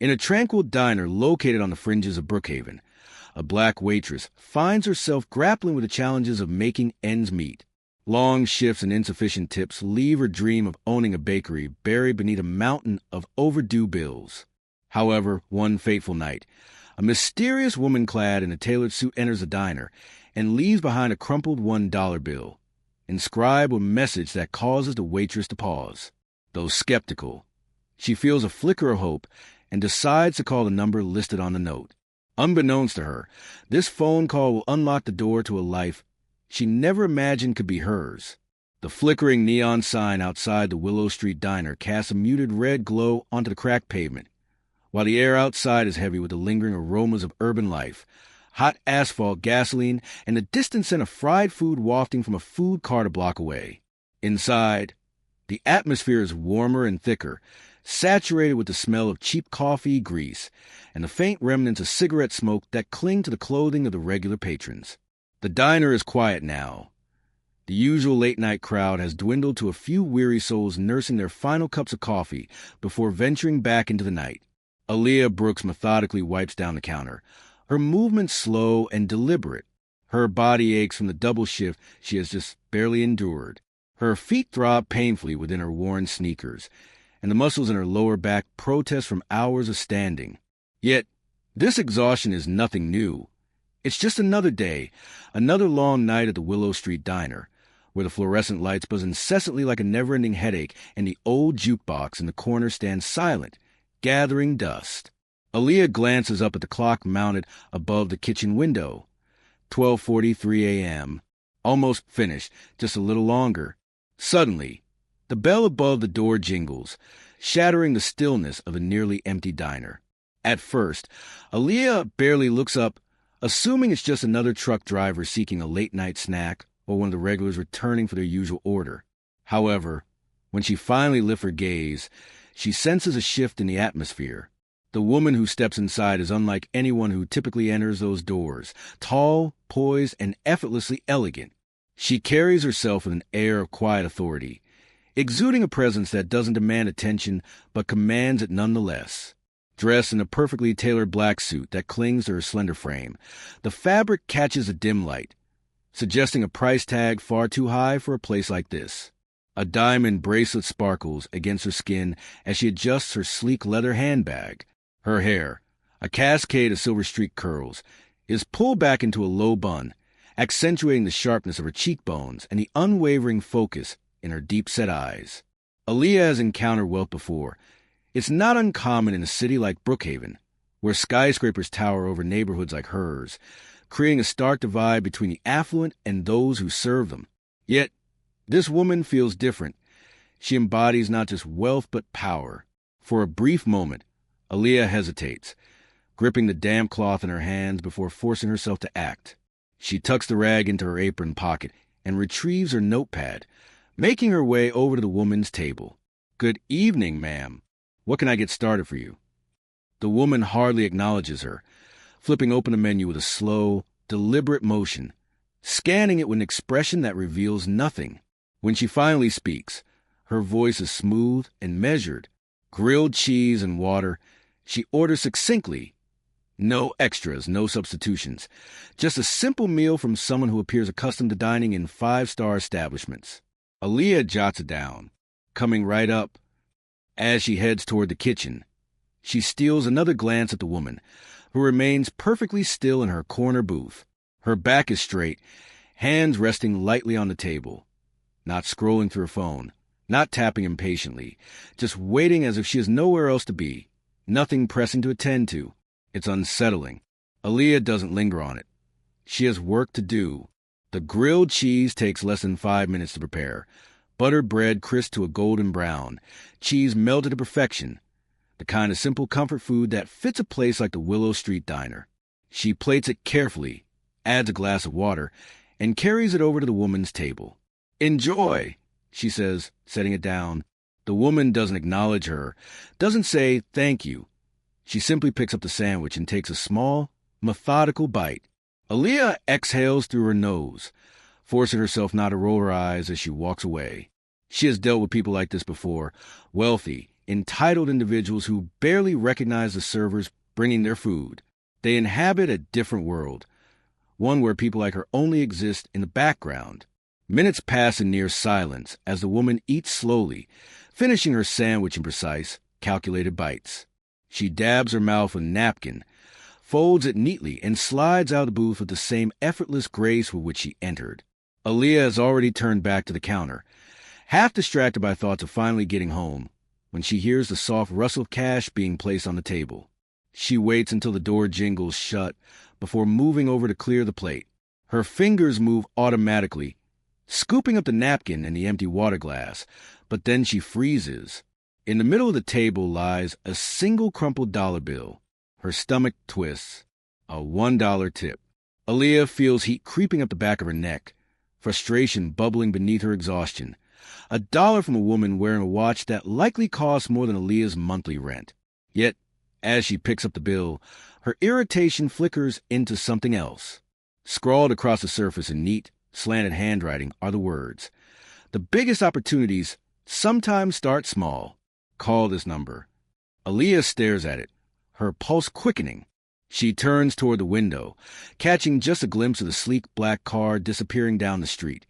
In a tranquil diner located on the fringes of Brookhaven, a black waitress finds herself grappling with the challenges of making ends meet. Long shifts and insufficient tips leave her dream of owning a bakery buried beneath a mountain of overdue bills. However, one fateful night, a mysterious woman clad in a tailored suit enters the diner and leaves behind a crumpled $1 bill, inscribed with a message that causes the waitress to pause. Though skeptical, she feels a flicker of hope and decides to call the number listed on the note. Unbeknownst to her, this phone call will unlock the door to a life she never imagined could be hers. The flickering neon sign outside the Willow Street diner casts a muted red glow onto the cracked pavement, while the air outside is heavy with the lingering aromas of urban life, hot asphalt, gasoline, and the distant scent of fried food wafting from a food cart a block away. Inside, the atmosphere is warmer and thicker, saturated with the smell of cheap coffee, grease, and the faint remnants of cigarette smoke that cling to the clothing of the regular patrons. The diner is quiet now. The usual late-night crowd has dwindled to a few weary souls nursing their final cups of coffee before venturing back into the night. Aaliyah Brooks methodically wipes down the counter, her movements slow and deliberate. Her body aches from the double shift she has just barely endured. Her feet throb painfully within her worn sneakers, and the muscles in her lower back protest from hours of standing. Yet, this exhaustion is nothing new. It's just another day, another long night at the Willow Street diner, where the fluorescent lights buzz incessantly like a never-ending headache and the old jukebox in the corner stands silent, gathering dust. Aaliyah glances up at the clock mounted above the kitchen window. 12:43 a.m. Almost finished, just a little longer. Suddenly, the bell above the door jingles, shattering the stillness of a nearly empty diner. At first, Aaliyah barely looks up, assuming it's just another truck driver seeking a late-night snack or one of the regulars returning for their usual order. However, when she finally lifts her gaze, she senses a shift in the atmosphere. The woman who steps inside is unlike anyone who typically enters those doors, tall, poised, and effortlessly elegant. She carries herself with an air of quiet authority, exuding a presence that doesn't demand attention but commands it nonetheless. Dressed in a perfectly tailored black suit that clings to her slender frame, the fabric catches a dim light, suggesting a price tag far too high for a place like this. A diamond bracelet sparkles against her skin as she adjusts her sleek leather handbag. Her hair, a cascade of silver-streaked curls, is pulled back into a low bun, accentuating the sharpness of her cheekbones and the unwavering focus in her deep-set eyes. Aaliyah has encountered wealth before. It's not uncommon in a city like Brookhaven, where skyscrapers tower over neighborhoods like hers, creating a stark divide between the affluent and those who serve them. Yet, this woman feels different. She embodies not just wealth but power. For a brief moment, Aaliyah hesitates, gripping the damp cloth in her hands before forcing herself to act. She tucks the rag into her apron pocket and retrieves her notepad, making her way over to the woman's table. "Good evening, ma'am. What can I get started for you?" The woman hardly acknowledges her, flipping open the menu with a slow, deliberate motion, scanning it with an expression that reveals nothing. When she finally speaks, her voice is smooth and measured. Grilled cheese and water, she orders succinctly. No extras, no substitutions. Just a simple meal from someone who appears accustomed to dining in five-star establishments. Aaliyah jots it down, coming right up. As she heads toward the kitchen, she steals another glance at the woman, who remains perfectly still in her corner booth. Her back is straight, hands resting lightly on the table, not scrolling through her phone, not tapping impatiently, just waiting as if she has nowhere else to be, nothing pressing to attend to. It's unsettling. Aaliyah doesn't linger on it. She has work to do. The grilled cheese takes less than 5 minutes to prepare. Buttered bread crisped to a golden brown. Cheese melted to perfection. The kind of simple comfort food that fits a place like the Willow Street diner. She plates it carefully, adds a glass of water, and carries it over to the woman's table. "Enjoy," she says, setting it down. The woman doesn't acknowledge her, doesn't say thank you. She simply picks up the sandwich and takes a small, methodical bite. Aaliyah exhales through her nose, forcing herself not to roll her eyes as she walks away. She has dealt with people like this before, wealthy, entitled individuals who barely recognize the servers bringing their food. They inhabit a different world, one where people like her only exist in the background. Minutes pass in near silence as the woman eats slowly, finishing her sandwich in precise, calculated bites. She dabs her mouth with a napkin, folds it neatly, and slides out of the booth with the same effortless grace with which she entered. Aaliyah has already turned back to the counter, half distracted by thoughts of finally getting home, when she hears the soft rustle of cash being placed on the table. She waits until the door jingles shut before moving over to clear the plate. Her fingers move automatically, scooping up the napkin and the empty water glass, but then she freezes. In the middle of the table lies a single crumpled dollar bill. Her stomach twists. A $1 tip. Aaliyah feels heat creeping up the back of her neck, frustration bubbling beneath her exhaustion. $1 from a woman wearing a watch that likely costs more than Aaliyah's monthly rent. Yet, as she picks up the bill, her irritation flickers into something else. Scrawled across the surface in neat, slanted handwriting are the words, "The biggest opportunities sometimes start small. Call this number." Aaliyah stares at it, her pulse quickening. She turns toward the window, catching just a glimpse of the sleek black car disappearing down the street,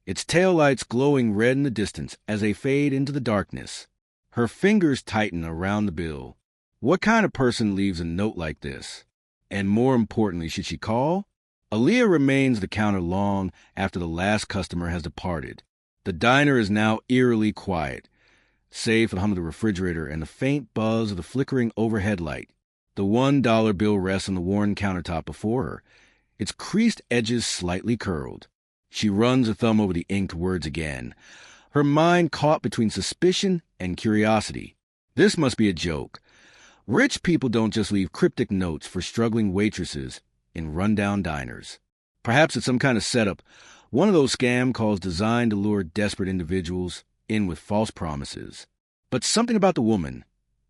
its taillights glowing red in the distance as they fade into the darkness. Her fingers tighten around the bill. What kind of person leaves a note like this? And more importantly, should she call? Aaliyah remains at the counter long after the last customer has departed. The diner is now eerily quiet, save for the hum of the refrigerator and the faint buzz of the flickering overhead light. The $1 bill rests on the worn countertop before her, its creased edges slightly curled. She runs a thumb over the inked words again, her mind caught between suspicion and curiosity. This must be a joke. Rich people don't just leave cryptic notes for struggling waitresses in rundown diners. Perhaps it's some kind of setup, one of those scam calls designed to lure desperate individuals in with false promises. But something about the woman,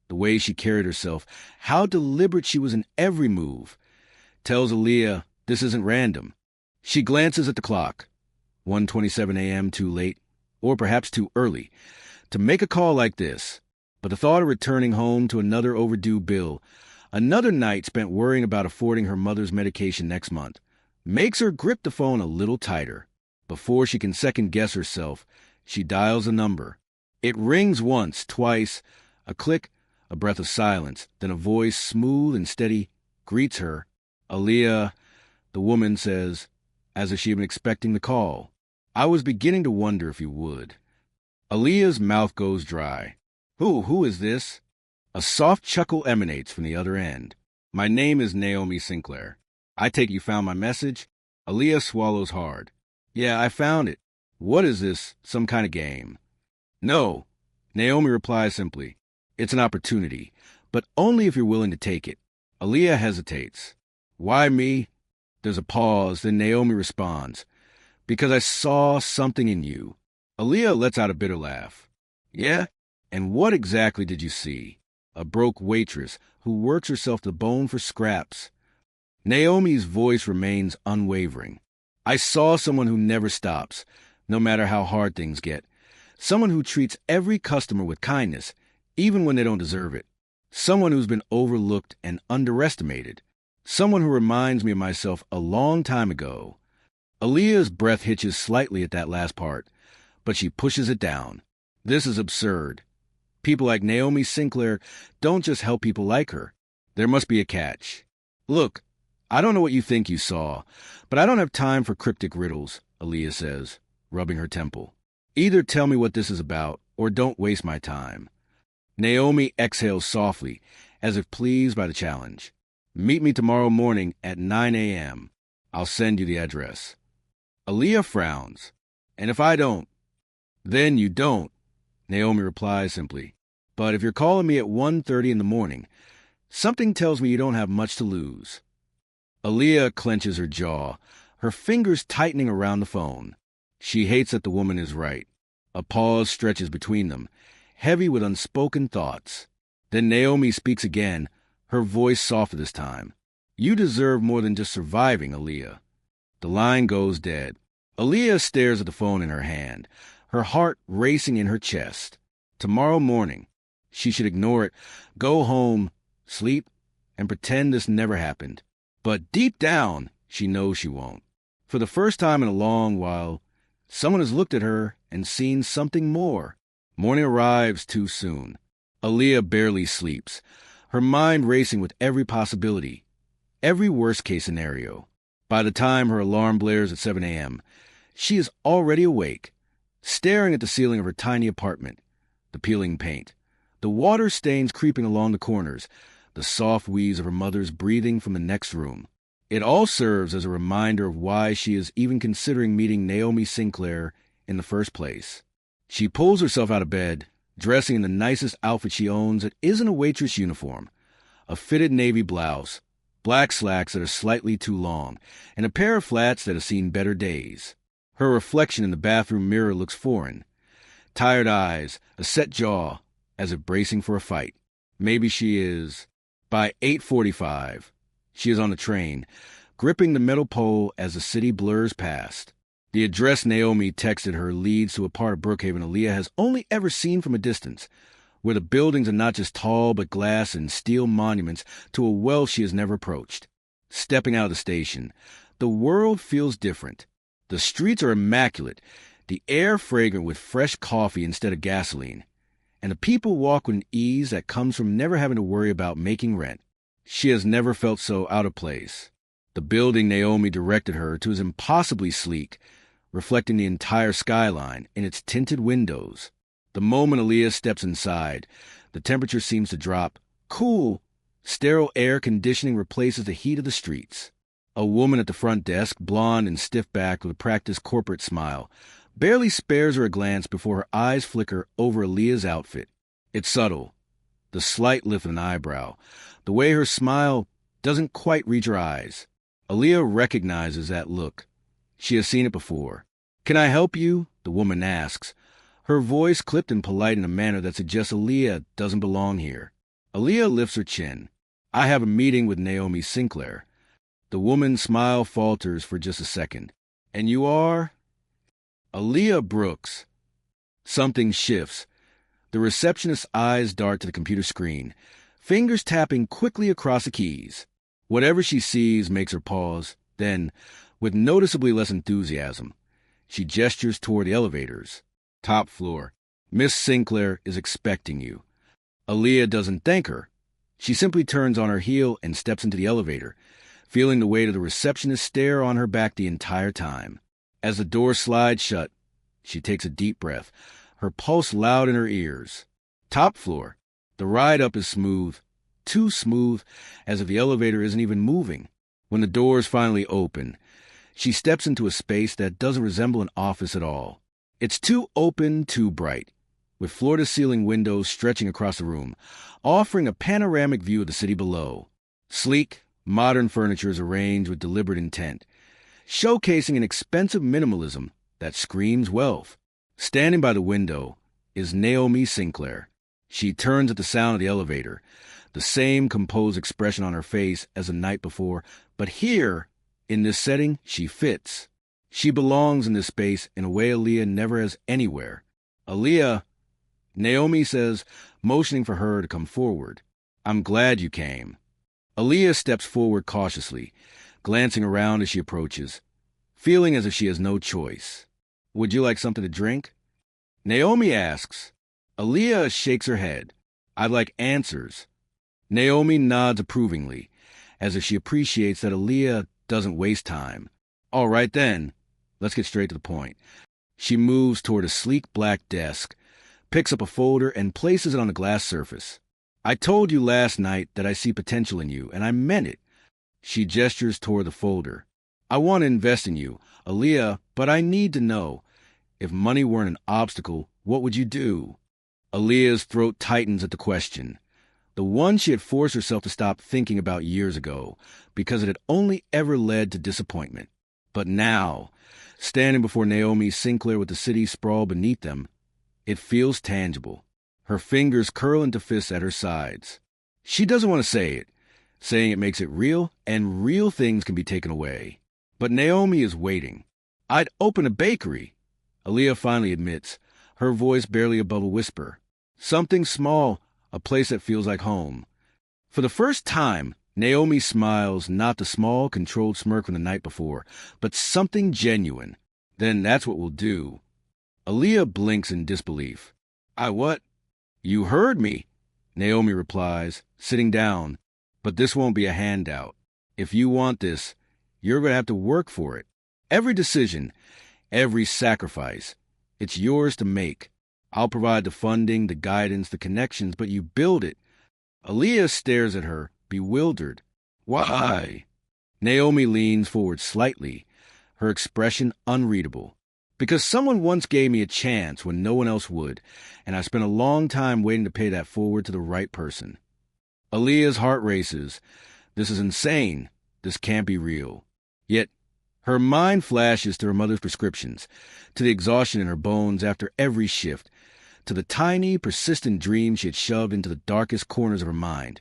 the way she carried herself, how deliberate she was in every move, tells Aaliyah this isn't random. She glances at the clock. 1:27 a.m. too late, or perhaps too early, to make a call like this. But the thought of returning home to another overdue bill, another night spent worrying about affording her mother's medication next month, makes her grip the phone a little tighter. Before she can second-guess herself, she dials a number. It rings once, twice, a click, a breath of silence, then a voice, smooth and steady, greets her. "Aaliyah," the woman says, as if she had been expecting the call. "I was beginning to wonder if you would." Aaliyah's mouth goes dry. Who is this?" A soft chuckle emanates from the other end. "My name is Naomi Sinclair. I take you found my message?" Aaliyah swallows hard. "Yeah, I found it. What is this, some kind of game?" "No," Naomi replies simply. "It's an opportunity, but only if you're willing to take it." Aaliyah hesitates. "Why me?" There's a pause, then Naomi responds, "Because I saw something in you." Aaliyah lets out a bitter laugh. "Yeah? And what exactly did you see?" A broke waitress who works herself to the bone for scraps. Naomi's voice remains unwavering. "I saw someone who never stops, no matter how hard things get. Someone who treats every customer with kindness, even when they don't deserve it. Someone who's been overlooked and underestimated. Someone who reminds me of myself a long time ago." Aaliyah's breath hitches slightly at that last part, but she pushes it down. This is absurd. People like Naomi Sinclair don't just help people like her. There must be a catch. "Look, I don't know what you think you saw, but I don't have time for cryptic riddles," Aaliyah says, rubbing her temple. "Either tell me what this is about, or don't waste my time." Naomi exhales softly, as if pleased by the challenge. "Meet me tomorrow morning at 9 a.m. I'll send you the address." Aaliyah frowns. "And if I don't?" "Then you don't," Naomi replies simply. "But if you're calling me at 1:30 in the morning, something tells me you don't have much to lose." Aaliyah clenches her jaw, her fingers tightening around the phone. She hates that the woman is right. A pause stretches between them, heavy with unspoken thoughts. Then Naomi speaks again, her voice softer this time. "You deserve more than just surviving, Aaliyah." The line goes dead. Aaliyah stares at the phone in her hand, her heart racing in her chest. Tomorrow morning. She should ignore it, go home, sleep, and pretend this never happened. But deep down, she knows she won't. For the first time in a long while, someone has looked at her and seen something more. Morning arrives too soon. Aaliyah barely sleeps, her mind racing with every possibility, every worst-case scenario. By the time her alarm blares at 7 a.m., she is already awake, staring at the ceiling of her tiny apartment, the peeling paint, the water stains creeping along the corners, the soft wheeze of her mother's breathing from the next room. It all serves as a reminder of why she is even considering meeting Naomi Sinclair in the first place. She pulls herself out of bed, dressing in the nicest outfit she owns that isn't a waitress uniform, a fitted navy blouse, black slacks that are slightly too long, and a pair of flats that have seen better days. Her reflection in the bathroom mirror looks foreign. Tired eyes, a set jaw, as if bracing for a fight. Maybe she is. By 8:45, she is on the train, gripping the metal pole as the city blurs past. The address Naomi texted her leads to a part of Brookhaven Aaliyah has only ever seen from a distance, where the buildings are not just tall but glass and steel monuments to a wealth she has never approached. Stepping out of the station, the world feels different. The streets are immaculate, the air fragrant with fresh coffee instead of gasoline, and the people walk with an ease that comes from never having to worry about making rent. She has never felt so out of place. The building Naomi directed her to is impossibly sleek, reflecting the entire skyline in its tinted windows. The moment Aaliyah steps inside, the temperature seems to drop. Cool, sterile air conditioning replaces the heat of the streets. A woman at the front desk, blonde and stiff-backed with a practiced corporate smile, barely spares her a glance before her eyes flicker over Aaliyah's outfit. It's subtle, the slight lift of an eyebrow, the way her smile doesn't quite reach her eyes. Aaliyah recognizes that look. She has seen it before. "Can I help you?" the woman asks, her voice clipped and polite in a manner that suggests Aaliyah doesn't belong here. Aaliyah lifts her chin. "I have a meeting with Naomi Sinclair." The woman's smile falters for just a second. "And you are?" "Aaliyah Brooks." Something shifts. The receptionist's eyes dart to the computer screen, fingers tapping quickly across the keys. Whatever she sees makes her pause. Then, with noticeably less enthusiasm, she gestures toward the elevators. "Top floor. Miss Sinclair is expecting you." Aaliyah doesn't thank her. She simply turns on her heel and steps into the elevator, feeling the weight of the receptionist's stare on her back the entire time. As the door slides shut, she takes a deep breath, her pulse loud in her ears. Top floor. The ride up is smooth, too smooth, as if the elevator isn't even moving. When the doors finally open, she steps into a space that doesn't resemble an office at all. It's too open, too bright, with floor-to-ceiling windows stretching across the room, offering a panoramic view of the city below. Sleek, modern furniture is arranged with deliberate intent, showcasing an expensive minimalism that screams wealth. Standing by the window is Naomi Sinclair. She turns at the sound of the elevator, the same composed expression on her face as the night before, but here, in this setting, she fits. She belongs in this space in a way Aaliyah never has anywhere. "Aaliyah," Naomi says, motioning for her to come forward. "I'm glad you came." Aaliyah steps forward cautiously, glancing around as she approaches, feeling as if she has no choice. "Would you like something to drink?" Naomi asks. Aaliyah shakes her head. "I'd like answers." Naomi nods approvingly, as if she appreciates that Aaliyah doesn't waste time. "All right then, let's get straight to the point." She moves toward a sleek black desk, picks up a folder, and places it on the glass surface. "I told you last night that I see potential in you, and I meant it." She gestures toward the folder. "I want to invest in you, Aaliyah, but I need to know, if money weren't an obstacle, what would you do?" Aaliyah's throat tightens at the question, the one she had forced herself to stop thinking about years ago, because it had only ever led to disappointment. But now, standing before Naomi Sinclair with the city sprawled beneath them, it feels tangible. Her fingers curl into fists at her sides. She doesn't want to say it. Saying it makes it real, and real things can be taken away. But Naomi is waiting. "I'd open a bakery," Aaliyah finally admits, her voice barely above a whisper. "Something small, a place that feels like home. For the first time, Naomi smiles, not the small, controlled smirk from the night before, but something genuine. Then that's what we'll do. Aaliyah blinks in disbelief. I what? You heard me, Naomi replies, sitting down. But this won't be a handout. If you want this, you're going to have to work for it. Every decision, every sacrifice, it's yours to make. I'll provide the funding, the guidance, the connections, but you build it. Aaliyah stares at her, bewildered. Why? Naomi leans forward slightly, her expression unreadable. Because someone once gave me a chance when no one else would, and I spent a long time waiting to pay that forward to the right person. Aaliyah's heart races. This is insane. This can't be real. Yet, her mind flashes to her mother's prescriptions, to the exhaustion in her bones after every shift, to the tiny, persistent dream she had shoved into the darkest corners of her mind.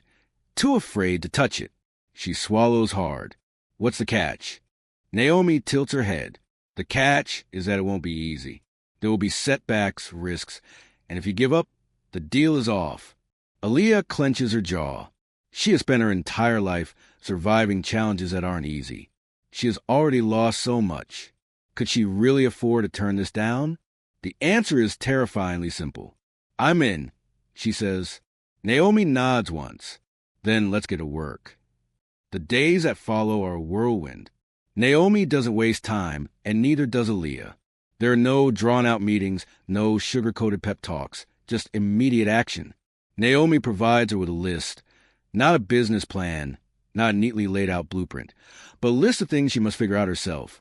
Too afraid to touch it. She swallows hard. What's the catch? Naomi tilts her head. The catch is that it won't be easy. There will be setbacks, risks, and if you give up, the deal is off. Aaliyah clenches her jaw. She has spent her entire life surviving challenges that aren't easy. She has already lost so much. Could she really afford to turn this down? The answer is terrifyingly simple. I'm in, she says. Naomi nods once. Then let's get to work. The days that follow are a whirlwind. Naomi doesn't waste time, and neither does Aaliyah. There are no drawn-out meetings, no sugar-coated pep talks, just immediate action. Naomi provides her with a list, not a business plan, not a neatly laid-out blueprint, but a list of things she must figure out herself.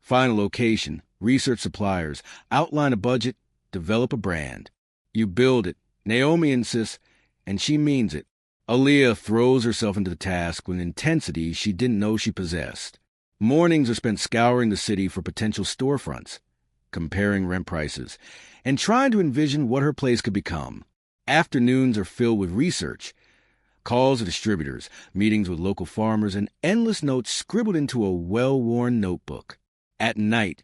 Find a location, research suppliers, outline a budget, develop a brand. You build it, Naomi insists, and she means it. Aaliyah throws herself into the task with an intensity she didn't know she possessed. Mornings are spent scouring the city for potential storefronts, comparing rent prices, and trying to envision what her place could become. Afternoons are filled with research, calls to distributors, meetings with local farmers, and endless notes scribbled into a well-worn notebook. At night,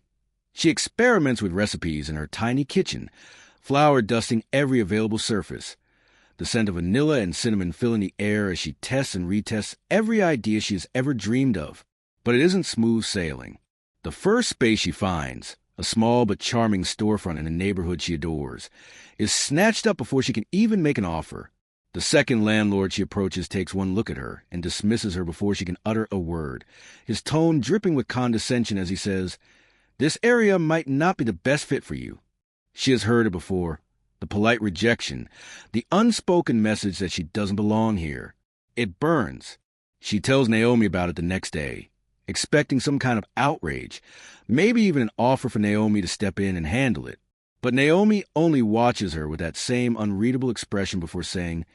she experiments with recipes in her tiny kitchen, flour dusting every available surface, the scent of vanilla and cinnamon filling the air as she tests and retests every idea she has ever dreamed of. But it isn't smooth sailing. The first space she finds, a small but charming storefront in a neighborhood she adores, is snatched up before she can even make an offer. The second landlord she approaches takes one look at her and dismisses her before she can utter a word, his tone dripping with condescension as he says, "This area might not be the best fit for you." She has heard it before. The polite rejection, the unspoken message that she doesn't belong here. It burns. She tells Naomi about it the next day, expecting some kind of outrage, maybe even an offer for Naomi to step in and handle it. But Naomi only watches her with that same unreadable expression before saying,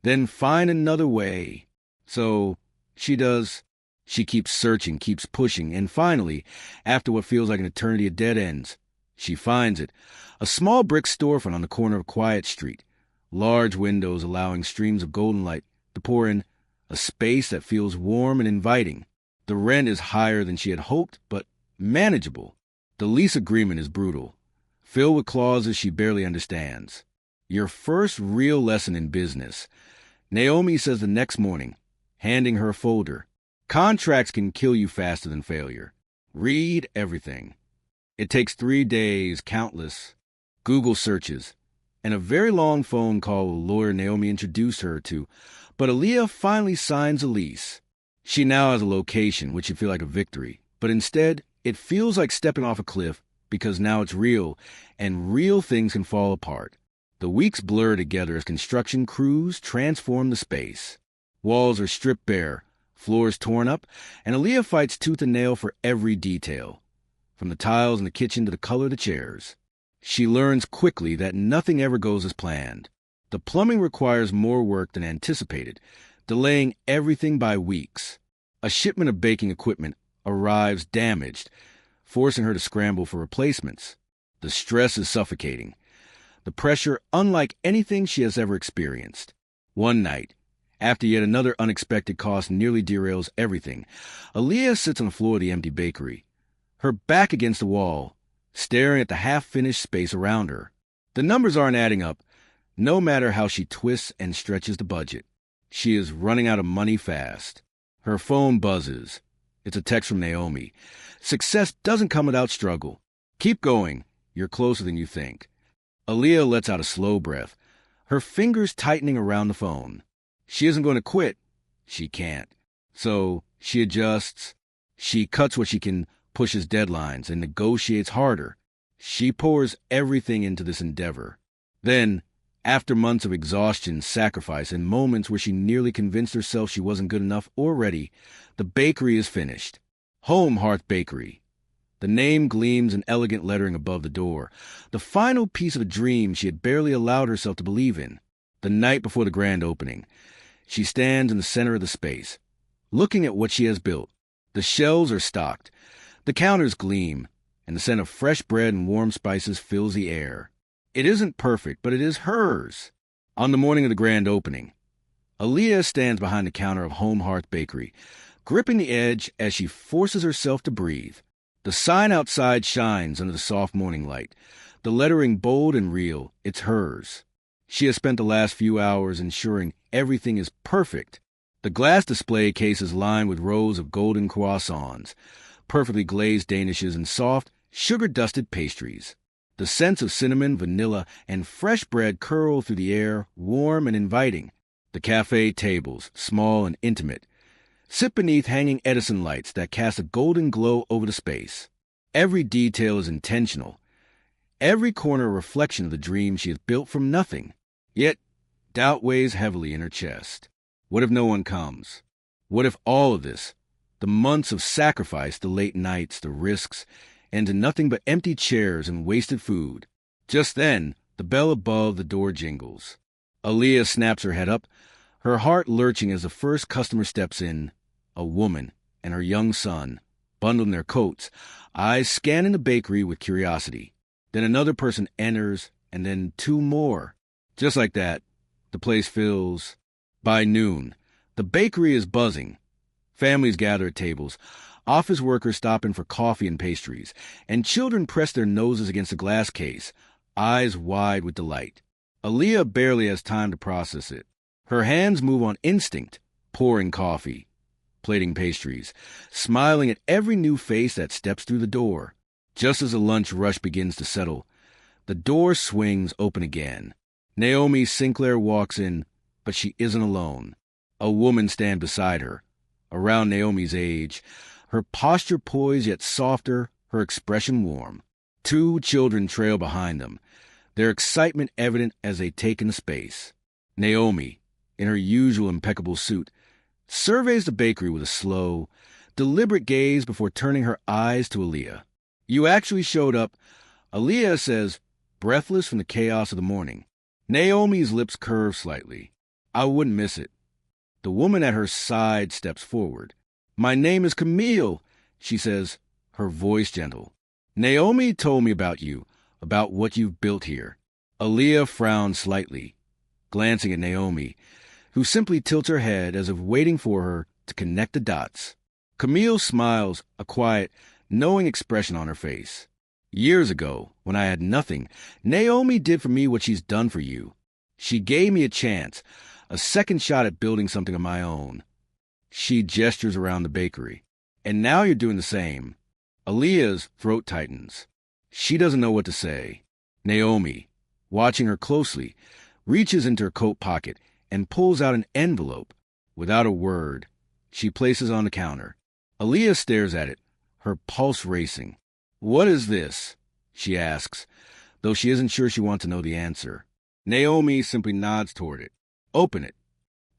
"Then find another way." So she does. She keeps searching, keeps pushing, and finally, after what feels like an eternity of dead ends, she finds it. A small brick storefront on the corner of a quiet street, large windows allowing streams of golden light to pour in, a space that feels warm and inviting. The rent is higher than she had hoped, but manageable. The lease agreement is brutal, filled with clauses she barely understands. Your first real lesson in business, Naomi says the next morning, handing her a folder. Contracts can kill you faster than failure. Read everything. It takes 3 days, countless Google searches, and a very long phone call with a lawyer Naomi introduced her to, but Aaliyah finally signs a lease. She now has a location, which should feel like a victory, but instead, it feels like stepping off a cliff because now it's real, and real things can fall apart. The weeks blur together as construction crews transform the space. Walls are stripped bare, floors torn up, and Aaliyah fights tooth and nail for every detail, from the tiles in the kitchen to the color of the chairs. She learns quickly that nothing ever goes as planned. The plumbing requires more work than anticipated, delaying everything by weeks. A shipment of baking equipment arrives damaged, forcing her to scramble for replacements. The stress is suffocating. The pressure unlike anything she has ever experienced. One night, after yet another unexpected cost nearly derails everything, Aaliyah sits on the floor of the empty bakery, her back against the wall, staring at the half-finished space around her. The numbers aren't adding up. No matter how she twists and stretches the budget, she is running out of money fast. Her phone buzzes. It's a text from Naomi. Success doesn't come without struggle. Keep going. You're closer than you think. Aaliyah lets out a slow breath, her fingers tightening around the phone. She isn't going to quit. She can't. So she adjusts. She cuts what she can, pushes deadlines, and negotiates harder. She pours everything into this endeavor. Then, after months of exhaustion, sacrifice, and moments where she nearly convinced herself she wasn't good enough or ready, the bakery is finished. Home Hearth Bakery. The name gleams in elegant lettering above the door, the final piece of a dream she had barely allowed herself to believe in. The night before the grand opening, she stands in the center of the space, looking at what she has built. The shelves are stocked, the counters gleam, and the scent of fresh bread and warm spices fills the air. It isn't perfect, but it is hers. On the morning of the grand opening, Aaliyah stands behind the counter of Home Hearth Bakery, gripping the edge as she forces herself to breathe. The sign outside shines under the soft morning light, the lettering bold and real. It's hers. She has spent the last few hours ensuring everything is perfect. The glass display case is lined with rows of golden croissants, perfectly glazed danishes, and soft, sugar-dusted pastries. The scents of cinnamon, vanilla, and fresh bread curl through the air, warm and inviting. The cafe tables, small and intimate, sit beneath hanging Edison lights that cast a golden glow over the space. Every detail is intentional, every corner a reflection of the dream she has built from nothing. Yet, doubt weighs heavily in her chest. What if no one comes? What if all of this, the months of sacrifice, the late nights, the risks, end in nothing but empty chairs and wasted food? Just then, the bell above the door jingles. Aaliyah snaps her head up, her heart lurching as the first customer steps in, a woman and her young son, bundled in their coats, eyes scanning the bakery with curiosity. Then another person enters, and then two more. Just like that, the place fills. By noon, the bakery is buzzing. Families gather at tables, office workers stop in for coffee and pastries, and children press their noses against the glass case, eyes wide with delight. Aaliyah barely has time to process it. Her hands move on instinct, pouring coffee, plating pastries, smiling at every new face that steps through the door. Just as the lunch rush begins to settle, the door swings open again. Naomi Sinclair walks in, but she isn't alone. A woman stands beside her, around Naomi's age, her posture poised yet softer, her expression warm. Two children trail behind them, their excitement evident as they take in the space. Naomi, in her usual impeccable suit, surveys the bakery with a slow, deliberate gaze before turning her eyes to Aaliyah. "You actually showed up," Aaliyah says, breathless from the chaos of the morning. Naomi's lips curve slightly. "I wouldn't miss it." The woman at her side steps forward. "My name is Camille," she says, her voice gentle. "Naomi told me about you, about what you've built here." Aaliyah frowns slightly, glancing at Naomi, who simply tilts her head as if waiting for her to connect the dots. Camille smiles, a quiet, knowing expression on her face. "Years ago, when I had nothing, Naomi did for me what she's done for you. She gave me a chance, a second shot at building something of my own." She gestures around the bakery. "And now you're doing the same." Aaliyah's throat tightens. She doesn't know what to say. Naomi, watching her closely, reaches into her coat pocket and pulls out an envelope. Without a word, she places it on the counter. Aaliyah stares at it, her pulse racing. "What is this?" she asks, though she isn't sure she wants to know the answer. Naomi simply nods toward it. "Open it."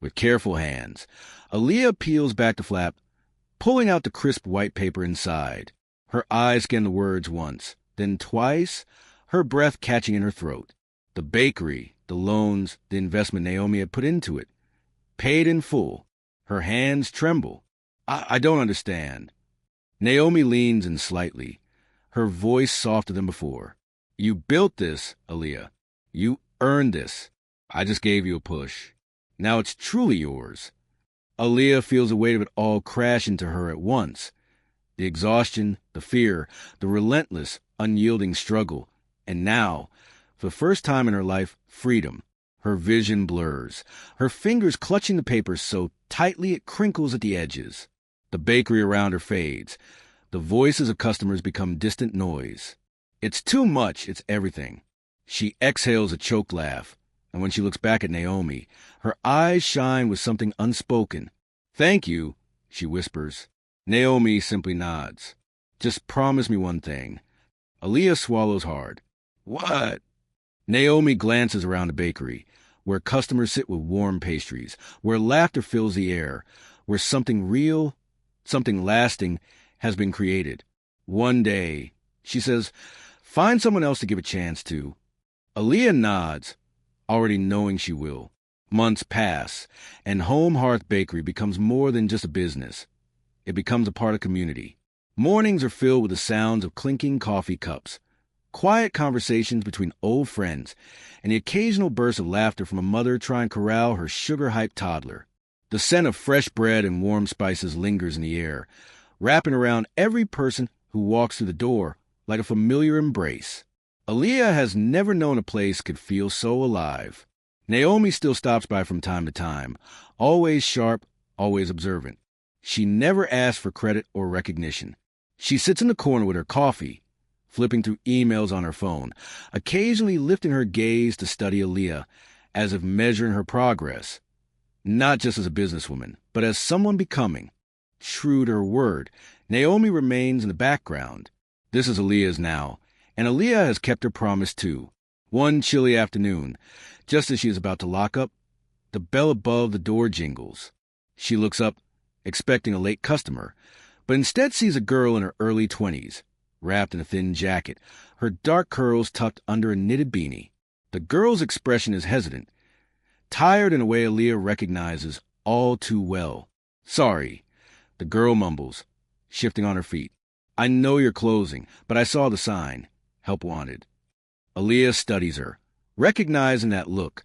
With careful hands, Aaliyah peels back the flap, pulling out the crisp white paper inside. Her eyes scan the words once, then twice, her breath catching in her throat. The bakery, the loans, the investment Naomi had put into it. Paid in full. Her hands tremble. I don't understand." Naomi leans in slightly, her voice softer than before. "You built this, Aaliyah. You earned this. I just gave you a push. Now it's truly yours." Aaliyah feels the weight of it all crash into her at once. The exhaustion, the fear, the relentless, unyielding struggle, and now, for the first time in her life, freedom. Her vision blurs, her fingers clutching the paper so tightly it crinkles at the edges. The bakery around her fades. The voices of customers become distant noise. It's too much, it's everything. She exhales a choked laugh, and when she looks back at Naomi, her eyes shine with something unspoken. "Thank you," she whispers. Naomi simply nods. "Just promise me one thing." Aaliyah swallows hard. "What?" Naomi glances around the bakery, where customers sit with warm pastries, where laughter fills the air, where something real, something lasting, has been created. "One day," she says, "find someone else to give a chance to." Aaliyah nods, already knowing she will. Months pass, and Home Hearth Bakery becomes more than just a business. It becomes a part of community. Mornings are filled with the sounds of clinking coffee cups, quiet conversations between old friends, and the occasional burst of laughter from a mother trying to corral her sugar-hyped toddler. The scent of fresh bread and warm spices lingers in the air, wrapping around every person who walks through the door like a familiar embrace. Aaliyah has never known a place could feel so alive. Naomi still stops by from time to time, always sharp, always observant. She never asks for credit or recognition. She sits in the corner with her coffee, flipping through emails on her phone, occasionally lifting her gaze to study Aaliyah, as if measuring her progress. Not just as a businesswoman, but as someone becoming. True to her word, Naomi remains in the background. This is Aaliyah's now, and Aaliyah has kept her promise too. One chilly afternoon, just as she is about to lock up, the bell above the door jingles. She looks up, expecting a late customer, but instead sees a girl in her early 20s, wrapped in a thin jacket, her dark curls tucked under a knitted beanie. The girl's expression is hesitant, tired in a way Aaliyah recognizes all too well. "Sorry," the girl mumbles, shifting on her feet. "I know you're closing, but I saw the sign. Help wanted." Aaliyah studies her, recognizing that look,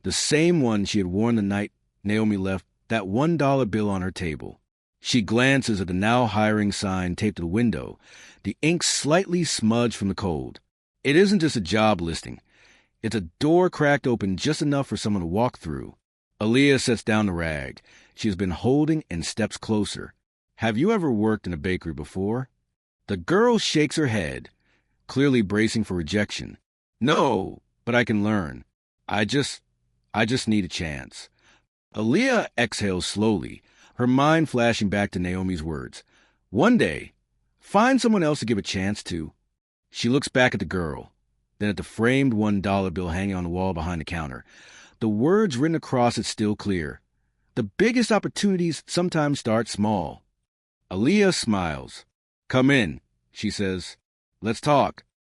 the same one she had worn the night Naomi left that $1 bill on her table. She glances at the now hiring sign taped to the window, the ink slightly smudged from the cold. It isn't just a job listing. It's a door cracked open just enough for someone to walk through. Aaliyah sets down the rag she has been holding and steps closer. "Have you ever worked in a bakery before?" The girl shakes her head, clearly bracing for rejection. "No, but I can learn. I just need a chance." Aaliyah exhales slowly, her mind flashing back to Naomi's words. "One day, find someone else to give a chance to." She looks back at the girl, then at the framed $1 bill hanging on the wall behind the counter. The words written across it still clear. The biggest opportunities sometimes start small. Aaliyah smiles. "Come in," she says. "Let's talk."